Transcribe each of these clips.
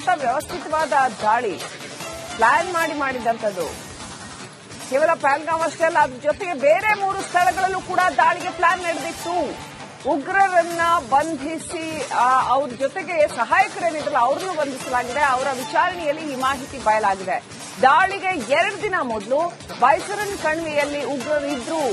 ಇಂಥ ವ್ಯವಸ್ಥಿತವಾದ ದಾಳಿ ಪ್ಲಾನ್ ಮಾಡಿದಂಥದ್ದು. ಕೇವಲ ಪಹಲ್ಗಾಮ್ ಅಷ್ಟೇ ಅಲ್ಲ, ಅದ್ರ ಜೊತೆಗೆ ಬೇರೆ 3 ಸ್ಥಳಗಳಲ್ಲೂ ಕೂಡ ದಾಳಿಗೆ ಪ್ಲಾನ್ ನಡೆದಿತ್ತು. ಉಗ್ರರನ್ನ ಬಂಧಿಸಿ ಅವ್ರ ಜೊತೆಗೆ ಸಹಾಯಕರೇನಿದ್ರಲ್ಲ ಅವ್ರನ್ನು ಬಂಧಿಸಲಾಗಿದೆ. ಅವರ ವಿಚಾರಣೆಯಲ್ಲಿ ಈ ಮಾಹಿತಿ ಬಯಲಾಗಿದೆ. ದಾಳಿಗೆ 2 ದಿನ ಮೊದಲು ಬೈಸರನ್ ಕಣಿವೆಯಲ್ಲಿ ಉಗ್ರರು ಇದ್ರು.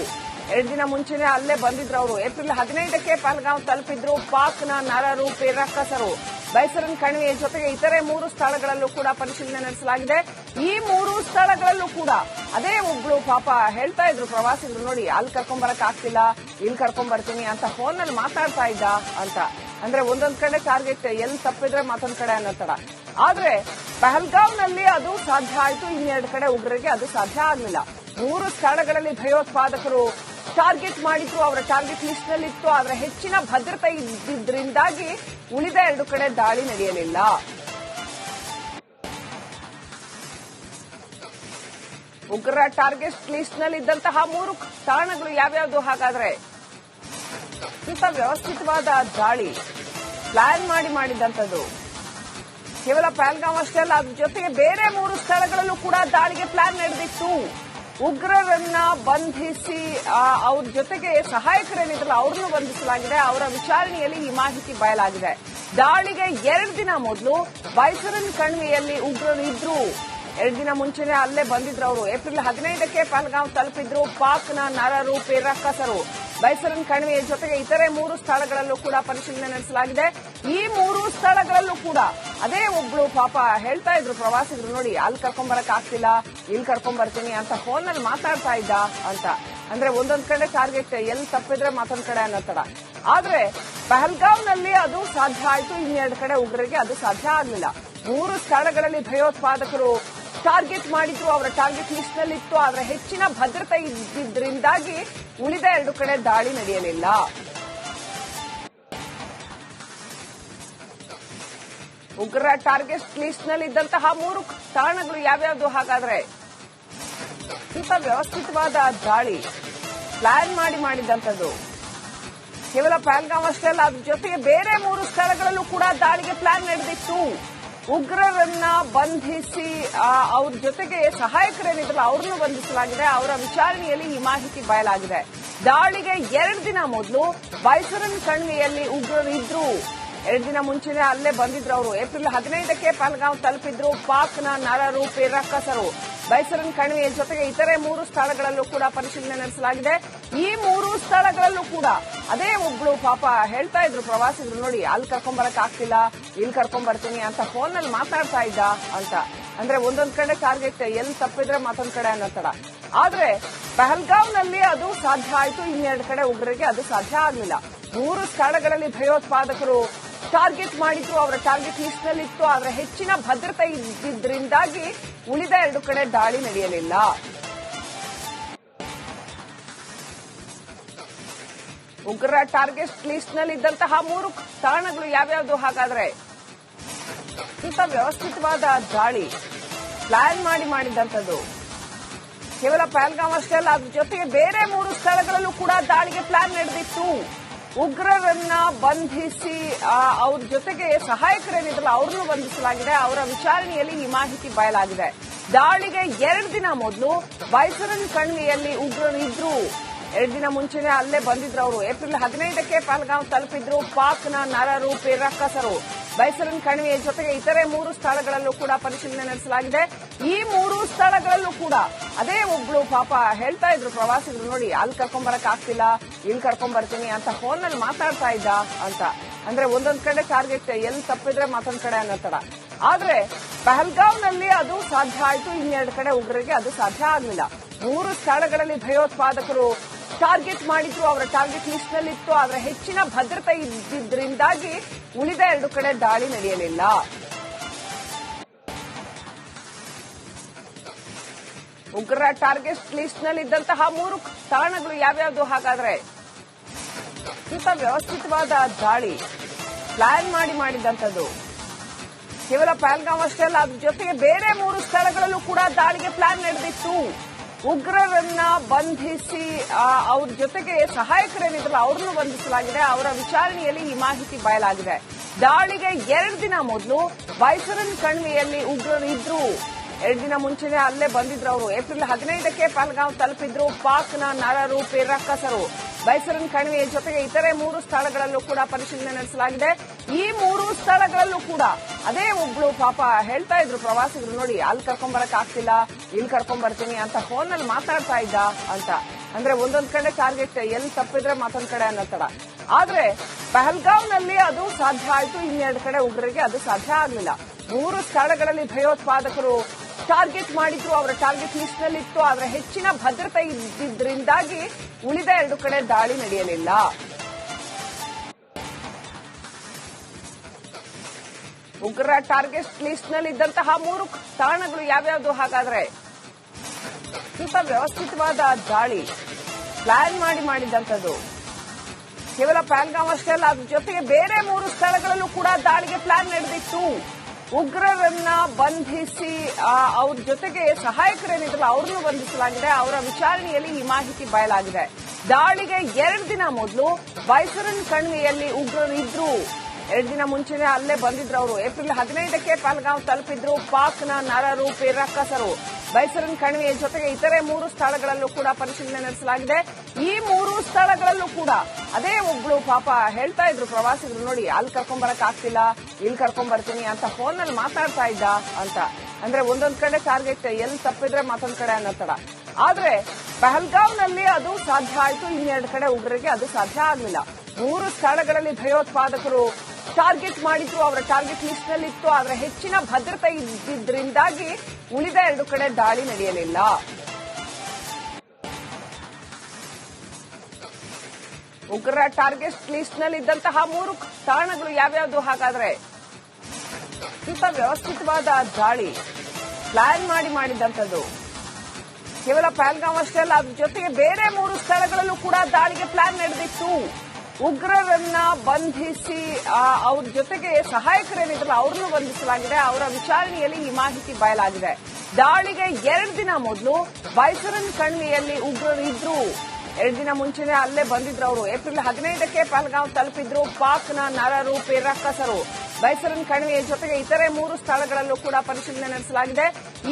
2 ದಿನ ಮುಂಚೆನೆ ಅಲ್ಲೇ ಬಂದಿದ್ರು ಅವರು. ಏಪ್ರಿಲ್ 15ಕ್ಕೆ ಪಹಲ್ಗಾಮ್ ತಲುಪಿದ್ರು ಪಾಕ್ನ ನರರು ರಕ್ಕಸರು. ಬೈಸರನ್ ಕಣಿವೆಯ ಜೊತೆಗೆ ಇತರೆ 3 ಸ್ಥಳಗಳಲ್ಲೂ ಕೂಡ ಪರಿಶೀಲನೆ ನಡೆಸಲಾಗಿದೆ. ಈ 3 ಸ್ಥಳಗಳಲ್ಲೂ ಕೂಡ ಅದೇ ಒಬ್ಳು ಪಾಪ ಹೇಳ್ತಾ ಇದ್ರು ಪ್ರವಾಸಿಗರು, ನೋಡಿ ಅಲ್ಲಿ ಕರ್ಕೊಂಡ್ಬರಕ್ ಆಗ್ತಿಲ್ಲ, ಇಲ್ಲಿ ಕರ್ಕೊಂಡ್ಬರ್ತೀನಿ ಅಂತ ಫೋನ್ ನಲ್ಲಿ ಮಾತಾಡ್ತಾ ಇದ್ದ ಅಂತ. ಅಂದ್ರೆ ಒಂದೊಂದ್ ಕಡೆ ಟಾರ್ಗೆಟ್ ಎಲ್ಲಿ ತಪ್ಪಿದ್ರೆ ಮತ್ತೊಂದ್ ಕಡೆ ಅನ್ನೋ ತರ. ಆದ್ರೆ ಪಹಲ್ಗಾಮ್ ನಲ್ಲಿ ಅದು ಸಾಧ್ಯ ಆಯ್ತು, ಇನ್ನೆರಡು ಕಡೆ ಉಗ್ರರಿಗೆ ಅದು ಸಾಧ್ಯ ಆಗಲಿಲ್ಲ. 3 ಸ್ಥಳಗಳಲ್ಲಿ ಭಯೋತ್ಪಾದಕರು ಟಾರ್ಗೆಟ್ ಮಾಡಿದ್ರು, ಅವರ ಟಾರ್ಗೆಟ್ ಲಿಸ್ಟ್ ನಲ್ಲಿ ಇತ್ತು. ಆದ್ರೆ ಹೆಚ್ಚಿನ ಭದ್ರತೆ ಇದ್ದಿದ್ರಿಂದಾಗಿ ಉಳಿದ 2 ಕಡೆ ದಾಳಿ ನಡೆಯಲಿಲ್ಲ. ಉಗ್ರರ ಟಾರ್ಗೆಟ್ ಲಿಸ್ಟ್ ನಲ್ಲಿ ಇದ್ದಂತಹ 3 ತಾಣಗಳು ಯಾವ್ಯಾವುದು ಹಾಗಾದ್ರೆ? ಇಂಥ ವ್ಯವಸ್ಥಿತವಾದ ದಾಳಿ ಪ್ಲಾನ್ ಮಾಡಿದಂಥದ್ದು. ಕೇವಲ ಪಹಲ್ಗಾಮ್ ಅಷ್ಟೇ ಅಲ್ಲ, ಅದ್ರ ಜೊತೆಗೆ ಬೇರೆ 3 ಸ್ಥಳಗಳಲ್ಲೂ ಕೂಡ ದಾಳಿಗೆ ಪ್ಲಾನ್ ನಡೆದಿತ್ತು. ಉಗ್ರರನ್ನ ಬಂಧಿಸಿ ಅವ್ರ ಜೊತೆಗೆ ಸಹಾಯಕರೇನಿದ್ರಲ್ಲ ಅವ್ರನ್ನು ಬಂಧಿಸಲಾಗಿದೆ. ಅವರ ವಿಚಾರಣೆಯಲ್ಲಿ ಈ ಮಾಹಿತಿ ಬಯಲಾಗಿದೆ. ದಾಳಿಗೆ 2 ದಿನ ಮೊದಲು ಬೈಸರನ್ ಕಣಿವೆಯಲ್ಲಿ ಉಗ್ರರು ಇದ್ರು. 2 ದಿನ ಮುಂಚೆನೆ ಅಲ್ಲೇ ಬಂದಿದ್ರು ಅವರು. ಏಪ್ರಿಲ್ 15ಕ್ಕೆ ಪಹಲ್ಗಾಮ್ ತಲುಪಿದ್ರು ಪಾಕ್ನ ನರರು ರಕ್ಕಸರು. ಬೈಸರನ್ ಕಣಿವೆಯ ಜೊತೆಗೆ ಇತರೆ 3 ಸ್ಥಳಗಳಲ್ಲೂ ಕೂಡ ಪರಿಶೀಲನೆ ನಡೆಸಲಾಗಿದೆ. ಈ 3 ಸ್ಥಳಗಳಲ್ಲೂ ಕೂಡ ಅದೇ ಒಬ್ಳು ಪಾಪ ಹೇಳ್ತಾ ಇದ್ರು ಪ್ರವಾಸಿಗರು, ನೋಡಿ ಅಲ್ಲಿ ಕರ್ಕೊಂಡ್ಬರಕ್ ಆಗ್ತಿಲ್ಲ, ಇಲ್ಲಿ ಕರ್ಕೊಂಡ್ಬರ್ತೀನಿ ಅಂತ ಫೋನ್ ನಲ್ಲಿ ಮಾತಾಡ್ತಾ ಇದ್ದ ಅಂತ. ಅಂದ್ರೆ ಒಂದೊಂದ್ ಕಡೆ ಟಾರ್ಗೆಟ್ ಎಲ್ಲಿ ತಪ್ಪಿದ್ರೆ ಮತ್ತೊಂದ್ ಕಡೆ ಅನ್ನೋ ತರ. ಆದ್ರೆ ಪಹಲ್ಗಾಮ್ ನಲ್ಲಿ ಅದು ಸಾಧ್ಯ ಆಯ್ತು, ಇನ್ನೆರಡು ಕಡೆ ಉಗ್ರರಿಗೆ ಅದು ಸಾಧ್ಯ ಆಗಲಿಲ್ಲ. 3 ಸ್ಥಳಗಳಲ್ಲಿ ಭಯೋತ್ಪಾದಕರು ಟಾರ್ಗೆಟ್ ಮಾಡಿದ್ರು, ಅವರ ಟಾರ್ಗೆಟ್ ಲಿಸ್ಟ್ ನಲ್ಲಿ ಇತ್ತು. ಆದ್ರೆ ಹೆಚ್ಚಿನ ಭದ್ರತೆ ಇದ್ದಿದ್ರಿಂದಾಗಿ ಉಳಿದ 2 ಕಡೆ ದಾಳಿ ನಡೆಯಲಿಲ್ಲ. ಉಗ್ರರ ಟಾರ್ಗೆಟ್ ಲಿಸ್ಟ್ ನಲ್ಲಿ ಇದ್ದಂತಹ 3 ತಾಣಗಳು ಯಾವ್ಯಾವುದು ಹಾಗಾದ್ರೆ? ಇಂಥ ವ್ಯವಸ್ಥಿತವಾದ ದಾಳಿ ಪ್ಲಾನ್ ಮಾಡಿದಂಥದ್ದು. ಕೇವಲ ಪಹಲ್ಗಾಮ್ ಅಷ್ಟೇ ಅಲ್ಲ, ಅದ್ರ ಜೊತೆಗೆ ಬೇರೆ 3 ಸ್ಥಳಗಳಲ್ಲೂ ಕೂಡ ದಾಳಿಗೆ ಪ್ಲಾನ್ ನಡೆದಿತ್ತು. ಉಗ್ರರನ್ನ ಬಂಧಿಸಿ ಅವ್ರ ಜೊತೆಗೆ ಸಹಾಯಕರೇನಿದ್ರಲ್ಲ ಅವ್ರನ್ನು ಬಂಧಿಸಲಾಗಿದೆ. ಅವರ ವಿಚಾರಣೆಯಲ್ಲಿ ಈ ಮಾಹಿತಿ ಬಯಲಾಗಿದೆ. ದಾಳಿಗೆ 2 ದಿನ ಮೊದಲು ಬೈಸರನ್ ಕಣಿವೆಯಲ್ಲಿ ಉಗ್ರರು ಇದ್ರು. 2 ದಿನ ಮುಂಚೆನೆ ಅಲ್ಲೇ ಬಂದಿದ್ರು ಅವರು. ಏಪ್ರಿಲ್ 15ಕ್ಕೆ ಪಹಲ್ಗಾಮ್ ತಲುಪಿದ್ರು ಪಾಕ್ನ ನರರು ರಕ್ಕಸರು. ಬೈಸರನ್ ಕಣಿವೆಯ ಜೊತೆಗೆ ಇತರೆ 3 ಸ್ಥಳಗಳಲ್ಲೂ ಕೂಡ ಪರಿಶೀಲನೆ ನಡೆಸಲಾಗಿದೆ. ಈ 3 ಸ್ಥಳಗಳಲ್ಲೂ ಕೂಡ ಅದೇ ಒಬ್ಳು ಪಾಪ ಹೇಳ್ತಾ ಇದ್ರು ಪ್ರವಾಸಿಗರು, ನೋಡಿ ಅಲ್ಲಿ ಕರ್ಕೊಂಡ್ಬರಕ್ ಆಗ್ತಿಲ್ಲ, ಇಲ್ಲಿ ಕರ್ಕೊಂಡ್ಬರ್ತೀನಿ ಅಂತ ಫೋನ್ ನಲ್ಲಿ ಮಾತಾಡ್ತಾ ಇದ್ದ ಅಂತ. ಅಂದ್ರೆ ಒಂದೊಂದ್ ಕಡೆ ಟಾರ್ಗೆಟ್ ಎಲ್ಲಿ ತಪ್ಪಿದ್ರೆ ಮತ್ತೊಂದ್ ಕಡೆ ಅನ್ನೋ ತರ. ಆದ್ರೆ ಪಹಲ್ಗಾಮ್ ನಲ್ಲಿ ಅದು ಸಾಧ್ಯ ಆಯ್ತು, ಇನ್ನೆರಡು ಕಡೆ ಉಗ್ರರಿಗೆ ಅದು ಸಾಧ್ಯ ಆಗಲಿಲ್ಲ. 3 ಸ್ಥಳಗಳಲ್ಲಿ ಭಯೋತ್ಪಾದಕರು ಟಾರ್ಗೆಟ್ ಮಾಡಿದ್ರು, ಅವರ ಟಾರ್ಗೆಟ್ ಲಿಸ್ಟ್ ನಲ್ಲಿ ಇತ್ತು. ಆದ್ರೆ ಹೆಚ್ಚಿನ ಭದ್ರತೆ ಇದ್ದಿದ್ರಿಂದಾಗಿ ಉಳಿದ 2 ಕಡೆ ದಾಳಿ ನಡೆಯಲಿಲ್ಲ. ಉಗ್ರರ ಟಾರ್ಗೆಟ್ ಲಿಸ್ಟ್ ನಲ್ಲಿ ಇದ್ದಂತಹ 3 ತಾಣಗಳು ಯಾವ್ಯಾವುದು ಹಾಗಾದ್ರೆ? ಇಂಥ ವ್ಯವಸ್ಥಿತವಾದ ದಾಳಿ ಪ್ಲಾನ್ ಮಾಡಿದಂಥದ್ದು. ಕೇವಲ ಪಹಲ್ಗಾಮ್ ಅಷ್ಟೇ ಅಲ್ಲ, ಅದ್ರ ಜೊತೆಗೆ ಬೇರೆ 3 ಸ್ಥಳಗಳಲ್ಲೂ ಕೂಡ ದಾಳಿಗೆ ಪ್ಲಾನ್ ನಡೆದಿತ್ತು. ಉಗ್ರರನ್ನ ಬಂಧಿಸಿ ಅವ್ರ ಜೊತೆಗೆ ಸಹಾಯಕರೇನಿದ್ರಲ್ಲ ಅವ್ರನ್ನು ಬಂಧಿಸಲಾಗಿದೆ. ಅವರ ವಿಚಾರಣೆಯಲ್ಲಿ ಈ ಮಾಹಿತಿ ಬಯಲಾಗಿದೆ. ದಾಳಿಗೆ 2 ದಿನ ಮೊದಲು ಬೈಸರನ್ ಕಣಿವೆಯಲ್ಲಿ ಉಗ್ರರು ಇದ್ರು. 2 ದಿನ ಮುಂಚೆನೆ ಅಲ್ಲೇ ಬಂದಿದ್ರು ಅವರು. ಏಪ್ರಿಲ್ 15ಕ್ಕೆ ಪಹಲ್ಗಾಮ್ ತಲುಪಿದ್ರು ಪಾಕ್ನ ನರರು ರಕ್ಕಸರು. ಬೈಸರನ್ ಕಣಿವೆಯ ಜೊತೆಗೆ ಇತರೆ 3 ಸ್ಥಳಗಳಲ್ಲೂ ಕೂಡ ಪರಿಶೀಲನೆ ನಡೆಸಲಾಗಿದೆ. ಈ 3 ಸ್ಥಳಗಳಲ್ಲೂ ಕೂಡ ಅದೇ ಒಬ್ಳು ಪಾಪ ಹೇಳ್ತಾ ಇದ್ರು ಪ್ರವಾಸಿಗರು, ನೋಡಿ ಅಲ್ಲಿ ಕರ್ಕೊಂಡ್ಬರಕ್ ಆಗ್ತಿಲ್ಲ, ಇಲ್ಲಿ ಕರ್ಕೊಂಡ್ಬರ್ತೀನಿ ಅಂತ ಫೋನ್ ನಲ್ಲಿ ಮಾತಾಡ್ತಾ ಇದ್ದ ಅಂತ. ಅಂದ್ರೆ ಒಂದೊಂದ್ ಕಡೆ ಟಾರ್ಗೆಟ್ ಎಲ್ಲಿ ತಪ್ಪಿದ್ರೆ ಮತ್ತೊಂದ್ ಕಡೆ ಅನ್ನೋ ತರ. ಆದ್ರೆ ಪಹಲ್ಗಾಮ್ ನಲ್ಲಿ ಅದು ಸಾಧ್ಯ ಆಯ್ತು, ಇನ್ನೆರಡು ಕಡೆ ಉಗ್ರರಿಗೆ ಅದು ಸಾಧ್ಯ ಆಗಲಿಲ್ಲ. 3 ಸ್ಥಳಗಳಲ್ಲಿ ಭಯೋತ್ಪಾದಕರು ಟಾರ್ಗೆಟ್ ಮಾಡಿದ್ರು, ಅವರ ಟಾರ್ಗೆಟ್ ಲಿಸ್ಟ್ ನಲ್ಲಿ ಇತ್ತು. ಆದ್ರೆ ಹೆಚ್ಚಿನ ಭದ್ರತೆ ಇದ್ದಿದ್ರಿಂದಾಗಿ ಉಳಿದ 2 ಕಡೆ ದಾಳಿ ನಡೆಯಲಿಲ್ಲ. ಉಗ್ರರ ಟಾರ್ಗೆಟ್ ಲಿಸ್ಟ್ ನಲ್ಲಿ ಇದ್ದಂತಹ 3 ತಾಣಗಳು ಯಾವ್ಯಾವುದು ಹಾಗಾದ್ರೆ? ಇಂಥ ವ್ಯವಸ್ಥಿತವಾದ ದಾಳಿ ಪ್ಲಾನ್ ಮಾಡಿದಂಥದ್ದು. ಕೇವಲ ಪಹಲ್ಗಾಮ್ ಅಷ್ಟೇ ಅಲ್ಲ, ಅದ್ರ ಜೊತೆಗೆ ಬೇರೆ 3 ಸ್ಥಳಗಳಲ್ಲೂ ಕೂಡ ದಾಳಿಗೆ ಪ್ಲಾನ್ ನಡೆದಿತ್ತು. ಉಗ್ರರನ್ನ ಬಂಧಿಸಿ ಅವ್ರ ಜೊತೆಗೆ ಸಹಾಯಕರೇನಿದ್ರಲ್ಲ ಅವ್ರನ್ನು ಬಂಧಿಸಲಾಗಿದೆ. ಅವರ ವಿಚಾರಣೆಯಲ್ಲಿ ಈ ಮಾಹಿತಿ ಬಯಲಾಗಿದೆ. ದಾಳಿಗೆ 2 ದಿನ ಮೊದಲು ಬೈಸರನ್ ಕಣಿವೆಯಲ್ಲಿ ಉಗ್ರರು ಇದ್ರು. 2 ದಿನ ಮುಂಚೆನೆ ಅಲ್ಲೇ ಬಂದಿದ್ರು ಅವರು. ಏಪ್ರಿಲ್ 15ಕ್ಕೆ ಪಹಲ್ಗಾಂವ್ ತಲುಪಿದ್ರು ಪಾಕ್ನ ನರರು ರಕ್ಕಸರು. ಬೈಸರನ್ ಕಣಿವೆಯ ಜೊತೆಗೆ ಇತರೆ 3 ಸ್ಥಳಗಳಲ್ಲೂ ಕೂಡ ಪರಿಶೀಲನೆ ನಡೆಸಲಾಗಿದೆ. ಈ 3 ಸ್ಥಳಗಳಲ್ಲೂ ಕೂಡ ಅದೇ ಒಬ್ಳು ಪಾಪ ಹೇಳ್ತಾ ಇದ್ರು ಪ್ರವಾಸಿಗರು, ನೋಡಿ ಅಲ್ಲಿ ಕರ್ಕೊಂಡ್ಬರಕ್ ಆಗ್ತಿಲ್ಲ, ಇಲ್ಲಿ ಕರ್ಕೊಂಡ್ಬರ್ತೀನಿ ಅಂತ ಫೋನ್ ನಲ್ಲಿ ಮಾತಾಡ್ತಾ ಇದ್ದ ಅಂತ. ಅಂದ್ರೆ ಒಂದೊಂದ್ ಕಡೆ ಟಾರ್ಗೆಟ್ ಎಲ್ಲಿ ತಪ್ಪಿದ್ರೆ ಮತ್ತೊಂದ್ ಕಡೆ ಅನ್ನೋ ತರ. ಆದ್ರೆ ಪಹಲ್ಗಾಂವ್ ನಲ್ಲಿ ಅದು ಸಾಧ್ಯ ಆಯ್ತು, ಇನ್ನೆರಡು ಕಡೆ ಉಗ್ರರಿಗೆ ಅದು ಸಾಧ್ಯ ಆಗಲಿಲ್ಲ. 3 ಸ್ಥಳಗಳಲ್ಲಿ ಭಯೋತ್ಪಾದಕರು ಟಾರ್ಗೆಟ್ ಮಾಡಿದ್ರು, ಅವರ ಟಾರ್ಗೆಟ್ ಲಿಸ್ಟ್ ನಲ್ಲಿತ್ತು. ಆದ್ರೆ ಹೆಚ್ಚಿನ ಭದ್ರತೆ ಇದ್ದಿದ್ರಿಂದಾಗಿ ಉಳಿದ 2 ಕಡೆ ದಾಳಿ ನಡೆಯಲಿಲ್ಲ. ಉಗ್ರರ ಟಾರ್ಗೆಟ್ ಲಿಸ್ಟ್ ನಲ್ಲಿ ಇದ್ದಂತಹ 3 ತಾಣಗಳು ಯಾವ್ಯಾವುದು ಹಾಗಾದ್ರೆ? ಸ್ವಲ್ಪ ವ್ಯವಸ್ಥಿತವಾದ ದಾಳಿ ಪ್ಲಾನ್ ಮಾಡಿದಂಥದ್ದು. ಕೇವಲ ಪಹಲ್ಗಾಂವ್ ಅಷ್ಟೇ ಅಲ್ಲ, ಅದ್ರ ಜೊತೆಗೆ ಬೇರೆ 3 ಸ್ಥಳಗಳಲ್ಲೂ ಕೂಡ ದಾಳಿಗೆ ಪ್ಲಾನ್ ನಡೆದಿತ್ತು. ಉಗ್ರರನ್ನ ಬಂಧಿಸಿ ಅವ್ರ ಜೊತೆಗೆ ಸಹಾಯಕರೇನಿದ್ರಲ್ಲ ಅವ್ರನ್ನು ಬಂಧಿಸಲಾಗಿದೆ. ಅವರ ವಿಚಾರಣೆಯಲ್ಲಿ ಈ ಮಾಹಿತಿ ಬಯಲಾಗಿದೆ. ದಾಳಿಗೆ 2 ದಿನ ಮೊದಲು ಬೈಸರನ್ ಕಣಿವೆಯಲ್ಲಿ ಉಗ್ರರು ಇದ್ರು. 2 ದಿನ ಮುಂಚೆನೆ ಅಲ್ಲೇ ಬಂದಿದ್ರು ಅವರು. ಏಪ್ರಿಲ್ 15ಕ್ಕೆ ಪಹಲ್ಗಾಂವ್ ತಲುಪಿದ್ರು ಪಾಕ್ನ ನರರು ರಕ್ಕಸರು. ಬೈಸರನ್ ಕಣಿವೆಯ ಜೊತೆಗೆ ಇತರೆ 3 ಸ್ಥಳಗಳಲ್ಲೂ ಕೂಡ ಪರಿಶೀಲನೆ ನಡೆಸಲಾಗಿದೆ. ಈ 3 ಸ್ಥಳಗಳಲ್ಲೂ ಕೂಡ ಅದೇ ಒಬ್ಳು ಪಾಪ ಹೇಳ್ತಾ ಇದ್ರು ಪ್ರವಾಸಿಗರು, ನೋಡಿ ಅಲ್ಲಿ ಕರ್ಕೊಂಡ್ಬರಕ್ ಆಗ್ತಿಲ್ಲ, ಇಲ್ಲಿ ಕರ್ಕೊಂಡ್ಬರ್ತೀನಿ ಅಂತ ಫೋನ್ ನಲ್ಲಿ ಮಾತಾಡ್ತಾ ಇದ್ದ ಅಂತ. ಅಂದ್ರೆ ಒಂದೊಂದ್ ಕಡೆ ಟಾರ್ಗೆಟ್ ಎಲ್ಲಿ ತಪ್ಪಿದ್ರೆ ಮತ್ತೊಂದ್ ಕಡೆ ಅನ್ನೋ ತರ. ಆದ್ರೆ ಪಹಲ್ಗಾಂವ್ ನಲ್ಲಿ ಅದು ಸಾಧ್ಯ ಆಯ್ತು, ಇನ್ನೆರಡು ಕಡೆ ಉಗ್ರರಿಗೆ ಅದು ಸಾಧ್ಯ ಆಗಲಿಲ್ಲ. 3 ಸ್ಥಳಗಳಲ್ಲಿ ಭಯೋತ್ಪಾದಕರು ಟಾರ್ಗೆಟ್ ಮಾಡಿದ್ರು, ಅವರ ಟಾರ್ಗೆಟ್ ಲಿಸ್ಟ್ ನಲ್ಲಿತ್ತು. ಆದ್ರೆ ಹೆಚ್ಚಿನ ಭದ್ರತೆ ಇದ್ದಿದ್ರಿಂದಾಗಿ ಉಳಿದ 2 ಕಡೆ ದಾಳಿ ನಡೆಯಲಿಲ್ಲ. ಉಗ್ರರ ಟಾರ್ಗೆಟ್ ಲಿಸ್ಟ್ ನಲ್ಲಿ ಇದ್ದಂತಹ 3 ತಾಣಗಳು ಯಾವ್ಯಾವುದು ಹಾಗಾದ್ರೆ? ಸ್ವಲ್ಪ ವ್ಯವಸ್ಥಿತವಾದ ದಾಳಿ ಪ್ಲಾನ್ ಮಾಡಿದಂಥದ್ದು. ಕೇವಲ ಪಹಲ್ಗಾಂವ್ ಅಷ್ಟೇ ಅಲ್ಲ, ಅದ್ರ ಜೊತೆಗೆ ಬೇರೆ 3 ಸ್ಥಳಗಳಲ್ಲೂ ಕೂಡ ದಾಳಿಗೆ ಪ್ಲಾನ್ ನಡೆದಿತ್ತು. ಉಗ್ರರನ್ನ ಬಂಧಿಸಿ ಅವ್ರ ಜೊತೆಗೆ ಸಹಾಯಕರೇನಿದ್ರಲ್ಲ ಅವ್ರನ್ನು ಬಂಧಿಸಲಾಗಿದೆ. ಅವರ ವಿಚಾರಣೆಯಲ್ಲಿ ಈ ಮಾಹಿತಿ ಬಯಲಾಗಿದೆ. ದಾಳಿಗೆ 2 ದಿನ ಮೊದಲು ಬೈಸರನ್ ಕಣಿವೆಯಲ್ಲಿ ಉಗ್ರರು ಇದ್ರು. 2 ದಿನ ಮುಂಚೆನೆ ಅಲ್ಲೇ ಬಂದಿದ್ರು ಅವರು. ಏಪ್ರಿಲ್ 15ಕ್ಕೆ ಪಹಲ್ಗಾಂವ್ ತಲುಪಿದ್ರು ಪಾಕ್ನ ನರರು ರಕ್ಕಸರು. ಬೈಸರನ್ ಕಣಿವೆಯ ಜೊತೆಗೆ ಇತರೆ 3 ಸ್ಥಳಗಳಲ್ಲೂ ಕೂಡ ಪರಿಶೀಲನೆ ನಡೆಸಲಾಗಿದೆ.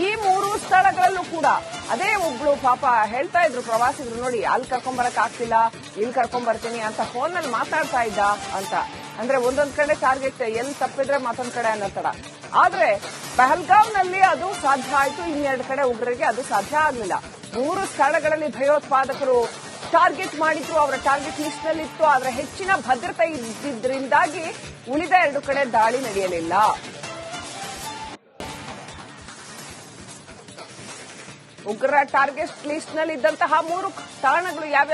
ಈ 3 ಸ್ಥಳಗಳಲ್ಲೂ ಕೂಡ ಅದೇ ಒಬ್ಳು ಪಾಪ ಹೇಳ್ತಾ ಇದ್ರು ಪ್ರವಾಸಿಗರು, ನೋಡಿ ಅಲ್ಲಿ ಕರ್ಕೊಂಡ್ಬರಕ್ ಆಗ್ತಿಲ್ಲ, ಇಲ್ಲಿ ಕರ್ಕೊಂಡ್ಬರ್ತೀನಿ ಅಂತ ಫೋನ್ ನಲ್ಲಿ ಮಾತಾಡ್ತಾ ಇದ್ದ ಅಂತ. ಅಂದ್ರೆ ಒಂದೊಂದ್ ಕಡೆ ಟಾರ್ಗೆಟ್ ಎಲ್ಲಿ ತಪ್ಪಿದ್ರೆ ಮತ್ತೊಂದ್ ಕಡೆ ಅನ್ನೋ ತರ. ಆದ್ರೆ ಪಹಲ್ಗಾಂವ್ ನಲ್ಲಿ ಅದು ಸಾಧ್ಯ ಆಯ್ತು, ಇನ್ನೆರಡು ಕಡೆ ಉಗ್ರರಿಗೆ ಅದು ಸಾಧ್ಯ ಆಗಲಿಲ್ಲ. 3 ಸ್ಥಳಗಳಲ್ಲಿ ಭಯೋತ್ಪಾದಕರು ಟಾರ್ಗೆಟ್ ಮಾಡಿದ್ರು, ಅವರ ಟಾರ್ಗೆಟ್ ಲಿಸ್ಟ್ ನಲ್ಲಿತ್ತು. ಆದ್ರೆ ಹೆಚ್ಚಿನ ಭದ್ರತೆ ಇದ್ದಿದ್ರಿಂದಾಗಿ ಉಳಿದ 2 ಕಡೆ ದಾಳಿ ನಡೆಯಲಿಲ್ಲ. ಉಗ್ರರ ಟಾರ್ಗೆಟ್ ಲಿಸ್ಟ್ ನಲ್ಲಿ ಇದ್ದಂತಹ 3 ತಾಣಗಳು ಯಾವ್ಯಾವ?